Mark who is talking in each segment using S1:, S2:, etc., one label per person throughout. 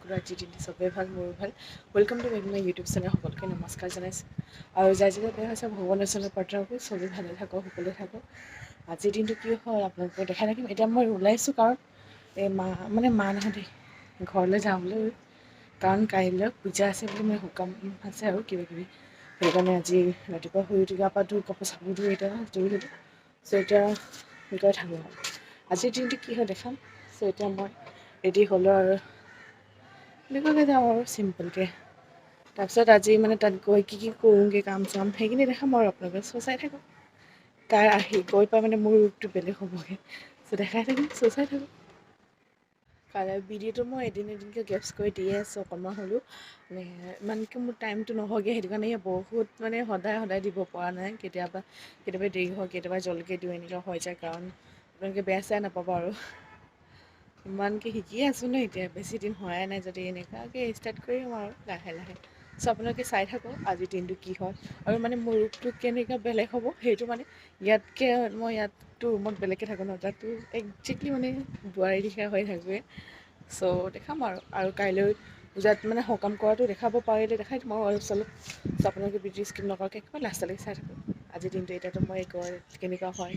S1: কৰো আজি দিনটো সবে ভাল মোৰ ভাল welcome to my YouTube channel সকলোকে নমস্কাৰ জনাইছোঁ আৰু যাই যাই বেয়া হৈছে ভগৱানৰ ওচৰত প্ৰাৰ্থনা কৰোঁ সবে ভালে থাকক সকলোৱে থাকক আজিৰ দিনটো কি হয় আপোনালোকক দেখাই থাকিম এতিয়া মই ওলাইছোঁ কাৰণ এই মা নাহতে ঘৰলৈ যাবলৈ কাৰণ কাইলৈ পূজা আছে বুলি মই সকাম আছে আৰু কিবাকিবি সেইকাৰণে আজি ৰাতিপুৱা শুই উঠি গা পা ধুই কাপোৰ চাপোৰ ধুই এতিয়া জুই দিলোঁ চ' এতিয়া গৈ থাকোঁ আৰু আজিৰ দিনটো কি হয় দেখাম চ' এতিয়া মই ৰেডি হ'লোঁ আৰু এনেকুৱাকৈ যাওঁ আৰু চিম্পলকৈ তাৰপিছত আজি মানে তাত গৈ কি কৰোঁগৈ কাম চাম সেইখিনি দেখাম আৰু আপোনালোকে চাই থাকক তাৰ আহি গৈ পাই মানে মোৰ ৰূপটো বেলেগ হ'বগৈ চ' দেখাই থাকিম চাই থাকক কাইলৈ ভিডিঅ'টো মই এদিনকৈ গেপছ কৰি দিয়ে আছোঁ অকণমান হ'লেও মানে ইমানকৈ মোৰ টাইমটো নহয়গৈ সেইটো কাৰণে বহুত মানে সদায় দিব পৰা নাই কেতিয়াবা দেৰি হয় কেতিয়াবা জলকৈ দিওঁ এনেকুৱা হৈ যায় কাৰণ আপোনালোকে বেয়া চেয়া নাপাব আৰু ইমানকৈ শিকি আছোঁ ন এতিয়া বেছি দিন হোৱাই নাই যদি এনেকুৱাকৈ ষ্টাৰ্ট কৰিম আৰু লাহে লাহে চ' আপোনালোকে চাই থাকক আজিৰ দিনটো কি হয় আৰু মানে মোৰ ৰূপটো কেনেকুৱা বেলেগ হ'ব সেইটো মানে ইয়াতকৈ মই ইয়াততো ৰুমত বেলেগকৈ থাকোঁ ন তাততো একজেক্টলি মানে বোৱাৰী লিখীয়া হৈ থাকোঁৱে চ' দেখাম আৰু কাইলৈ পূজাত মানে সকাম কৰাটো দেখাব পাৰিলে দেখাই দিম আৰু অলপ চলপ চ' আপোনালোকে ভিডিঅ' স্কিপ নকৰাকৈ একেবাৰে লাষ্টলৈকে চাই থাকক আজিৰ দিনটো এতিয়াতো মই কেনেকুৱা হয়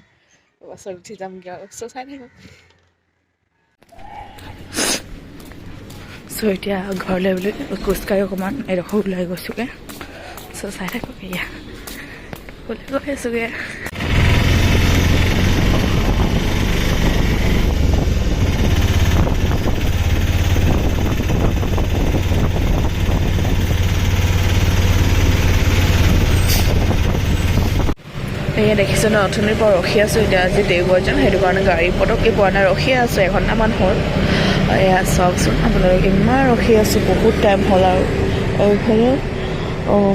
S1: বাছত উঠি যামগৈ আৰু চ' চাই থাকিব চ' এতিয়া ঘৰলৈ বুলি খোজকাঢ়ি অকণমান এডোখৰ ওলাই গৈছোঁগৈ চ' চাই থাকক এয়া ওলাই গৈ আছোঁগৈ এয়া দেখিছোঁ ন অথনিৰ পৰা ৰখি আছোঁ এতিয়া আজি দেওবাৰ যেন সেইটো কাৰণে গাড়ী পটককৈ পোৱা নাই ৰখিয়ে আছোঁ এঘণ্টামান হ'ল এয়া চাওকচোন আপোনালোকে ইমান ৰখি আছোঁ বহুত টাইম হ'ল আৰু এইফালে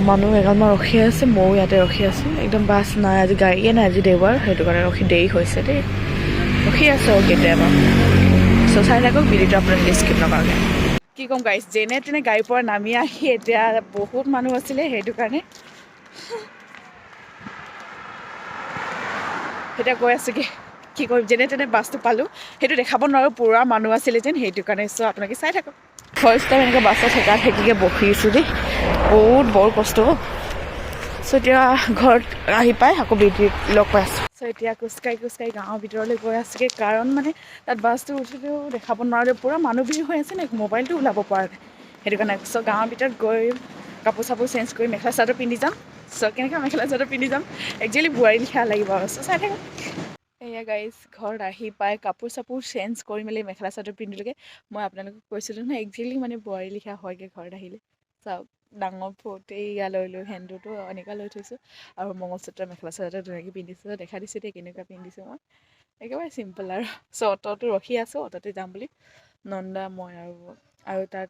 S1: মানুহ এগালমান ৰখি আছে ময়ো ইয়াতে ৰখি আছোঁ একদম বাছ নাই আজি গাড়ীয়ে নাই আজি দেওবাৰ সেইটো কাৰণে ৰখি দেৰি হৈছে দেই ৰখি আছোঁ আৰু কেতিয়াবা চ' চাই থাকক ভিডিঅ'টো আপোনালোকে স্কিপ নকৰাকৈ কি ক'ম গাড়ী যেনে তেনে গাড়ীৰ পৰা নামি আহি এতিয়া বহুত মানুহ আছিলে সেইটো কাৰণে এতিয়া গৈ আছোঁগৈ কি কৰিম যেনে তেনে বাছটো পালোঁ সেইটো দেখাব নোৱাৰোঁ পূৰা মানুহ আছিলে যেন সেইটো কাৰণে চ' আপোনালোকে চাই থাকক ফাৰ্ষ্ট টাইম এনেকৈ বাছত ঠেকিকৈ বহিছোঁ দেই বৰ কষ্ট চ' এতিয়া ঘৰত আহি পাই আকৌ বেটিক লগ পাই আছোঁ চ' এতিয়া খোজকাঢ়ি গাঁৱৰ ভিতৰলৈ গৈ আছোঁগৈ কাৰণ মানে তাত বাছটো উঠিলেও দেখাব নোৱাৰিলেও পূৰা মানুহ ভিৰ হৈ আছে নে মোবাইলটো ওলাব পৰা নাই সেইটো কাৰণে চ' গাঁৱৰ ভিতৰত গৈ কাপোৰ চাপোৰ চেঞ্জ কৰি মেখেলা চাদৰ পিন্ধি যাম চ' কেনেকৈ মেখেলা চাদৰ পিন্ধি যাম একচুৱেলি বোৱাৰী লিখা লাগিব আৰু চ' চাই থাকক এয়া গাইজ ঘৰত আহি পাই কাপোৰ চাপোৰ চেঞ্জ কৰি মেলি মেখেলা চাদৰ পিন্ধিলোগৈ মই আপোনালোকক কৈছিলোঁ নহয় একচুৱেলি মানে বোৱাৰী লিখা হয়গৈ ঘৰত আহিলে চাওক ডাঙৰ ফোট এয়া লৈ হেন্দুটো এনেকুৱা লৈ থৈছোঁ আৰু মঙলসূত্ৰ মেখেলা চাদৰ ধুনীয়াকৈ পিন্ধিছোঁ দেখা দিছোঁ দেই কেনেকুৱা পিন্ধিছোঁ মই একেবাৰে চিম্পল আৰু চ' অ'টোটো ৰখি আছোঁ অ'টোতে যাম বুলি নন্দা মই আৰু তাত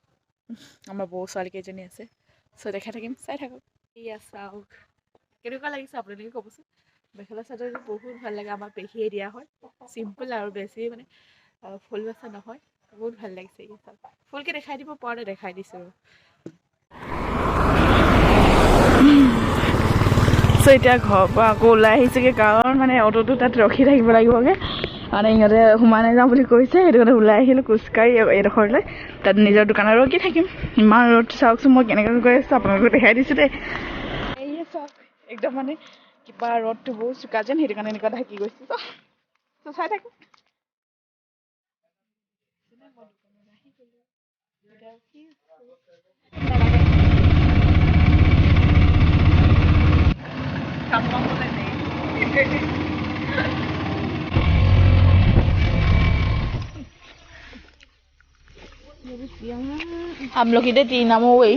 S1: আমাৰ বৌ ছোৱালীকেইজনী আছে চ' দেখাই থাকিম চাই থাকক এয়া চাওক কেনেকুৱা লাগিছে আপোনালোকে ক'বচোন মেখেলা চাদৰটো বহুত ভাল লাগে আমাৰ পেহীয়ে দিয়া হয় চিম্পল আৰু বেছি মানে ফুল বাচা নহয় বহুত ভাল লাগিছে এই চাওক ফুলকৈ দেখাই দিব পৰা নাই দেখাই দিছোঁ চ' এতিয়া ঘৰৰ পৰা আকৌ ওলাই আহিছোঁগৈ কাৰণ মানে অ'টোটো তাত ৰখি থাকিব লাগিবগৈ মানে ইহঁতে সোমাই নাযাওঁ বুলি কৈছে সেইটো কাৰণে ওলাই আহিলোঁ খোজকাঢ়ি এডোখৰলৈ তাত নিজৰ দোকানত ৰখি থাকিম ইমান ৰ'দ চাওকচোন মই কেনেকৈ গৈ আছোঁ আপোনালোকক দেখাই দিছোঁ দেই এই চাওক একদম মানে কিবা ৰ'দটো বহুত চোকা যেন সেইটো কাৰণে এনেকুৱা ঢাকি গৈছোঁ চ' চাই থাকক हम लोग इधर 3 नाम हो गई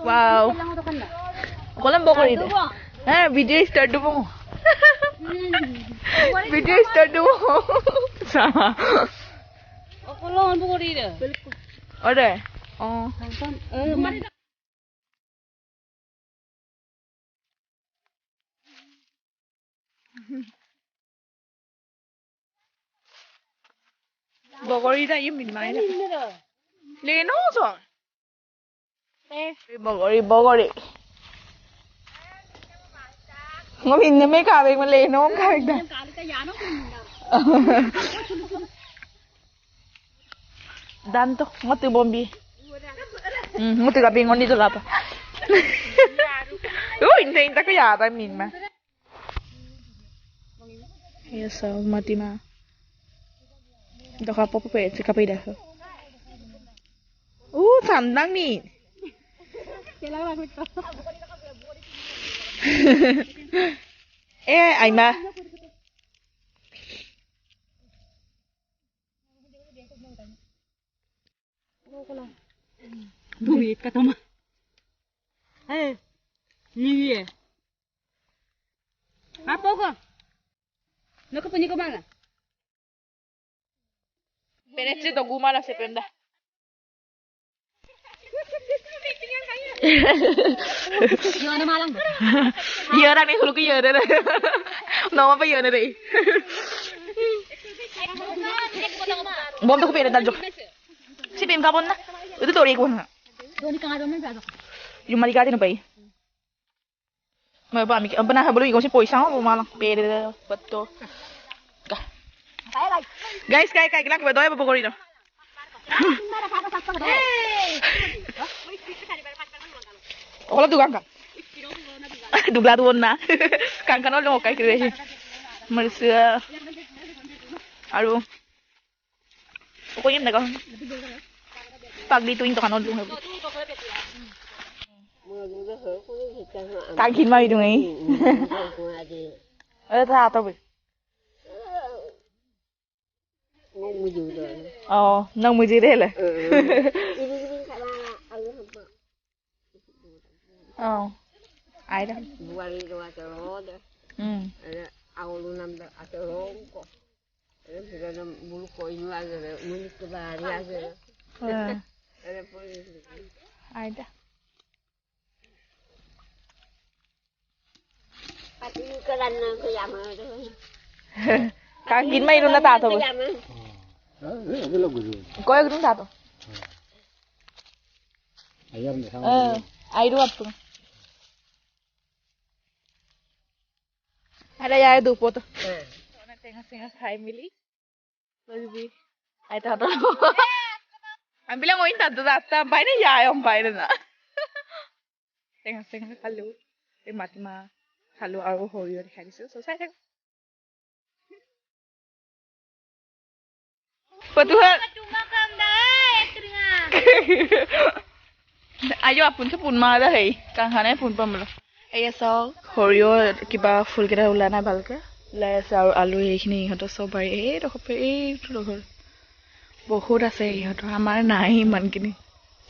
S1: वाओ कोलम बकरी दे हां वीडियो स्टार्ट दो वीडियो स्टार्ट दो कोलम बकरी दे अरे बगरीदा ये मिनमाय लेनो सो बगरी ngó mình mấy cả mình mà lên nó cả mình
S2: Danto, ngotu bombi. Ngotu kapi ngoni tu apa? Inte ko yata min ma. Yes, so mati ma. Ito ka po pe, si kapi dah. Sandang ni. Ai ma.
S3: Duit kata mah. Iya. Apa kok? Nak punya ke mana?
S2: Penetri to guma la se penda.
S3: Yo ada malang.
S2: Iya orang ni hulu ke iya dah. Nama apa iya dah? Bom tu kupin dah jok. Si pem kapon na. Itu tori ko na.
S3: Doni kang ada mana ada.
S2: Yung maligati na pa eh. May ba mi ang panaha bulu ikaw si poisa mo malang pere bato. Guys, kay lang ba doy ba pagori no. Ola dugang ka. Dugla duon na. Kang kanol no kay kire. Marisa. Aru. Pokoknya naga. Pag dituin to kanol dung. Kang kin mai dung ấy. Tha tao bị. Nông mùi gì đây là? Ai đó? Ai đó? Kang kin mai luôn na ta thôi. Có ai cũng tato. Ai dua apa? Ada ya dua foto. Tengah-tengah family. Lebih. Ai tato. Ambil yang oin tato data. Baiknya ya om baiknya na. Tengah-tengah kalau. Mati ma. Kalau aku hoyo di hari itu selesai. Patuhan. Ayo apun sepun mah dah hei. Kang hane pun pamlo. Ayah so horio kiba full kita ulana balka. Lai so alu ini hoto so bari dokope itu dokor. বহুত আছে ইহঁতৰ আমাৰ নাই ইমানখিনি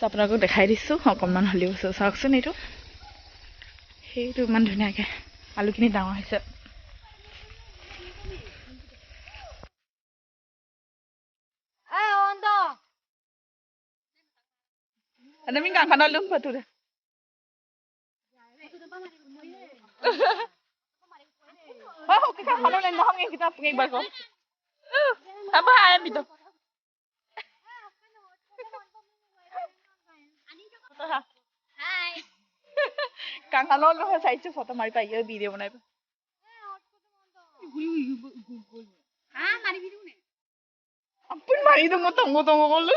S2: আপোনালোকক দেখাই দিছোঁ অকণমান হ'লেও চাওকচোন এইটো সেইটো ইমান ধুনীয়াকৈ আলুখিনি ডাঙৰ হৈছে আমি কাংখানা লুম পাতো দে oke kaংখানা লেন নহং kita pengen balkon apa ayam itu Hai. Kang Hanol lo sa itu foto mari pa iyo video banai pa. Mari video ne. Ampun mari tunggu kolu.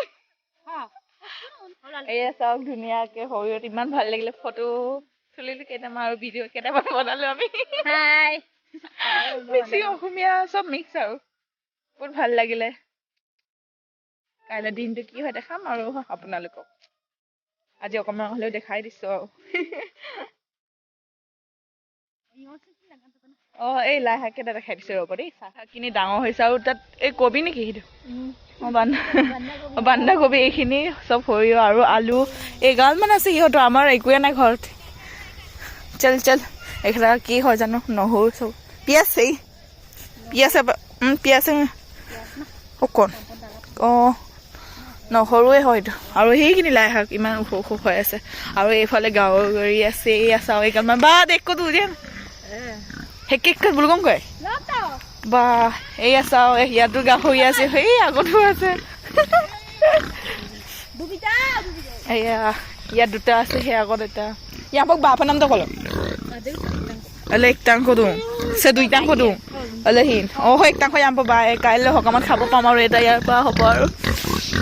S2: Iya sab dunia ke hoyo iman ভাল লাগিলে photo তুলিলে কেটা মাৰ video কেটা বনালো আমি হাই mixie অসমীয়া সব mix আৰু বহুত ভাল লাগিলে কাইলে দিনটো কি হয় দেখাম আৰু আপোনালোকক আজি অকমান হলেও দেখাই দিছো এই লাই শাক এটা দেখাই দিছো ৰব দেই চাহখিনি ডাঙৰ হৈছে আৰু তাত এই কবি নেকি সেইটো বান্ধা কবি এইখিনি সব সৰিয়হ আৰু আলু এগাল মান আছে ইহঁতৰ আমাৰ একোৱে নাই ঘৰত চল এইখৰা কি হয় জানো নহৰু সব পিয়াজ অকণ নহৰুৱে হয়তো আৰু সেইখিনি লাই শাক ইমান ওখ ওখ হৈ আছে আৰু এইফালে গাঁৱৰ গৰি আছে এই আচাও এগাল মান বা দেখো তো যেন হেকেক বুলগম কয় বা এই আচাও ইয়াতো গাহৰি আছে সেই আগতো আছে এয়া ইয়াত দুটা আছে সেই আগত এটা ইয়াক বাপৰ নামটো ক'লো Alek tang ko dong. Sa duitang ko dong. অলহিন হয় তাক যাম পাবা কাইলৈ সকামত খাব পাম আৰু এটা ইয়াৰ পৰা হ'ব আৰু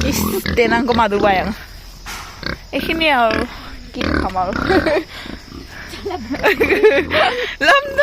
S2: ইচ তেনাংক মাদু বাই এইখিনিয়ে আৰু কি খাম আৰু ল'ম ন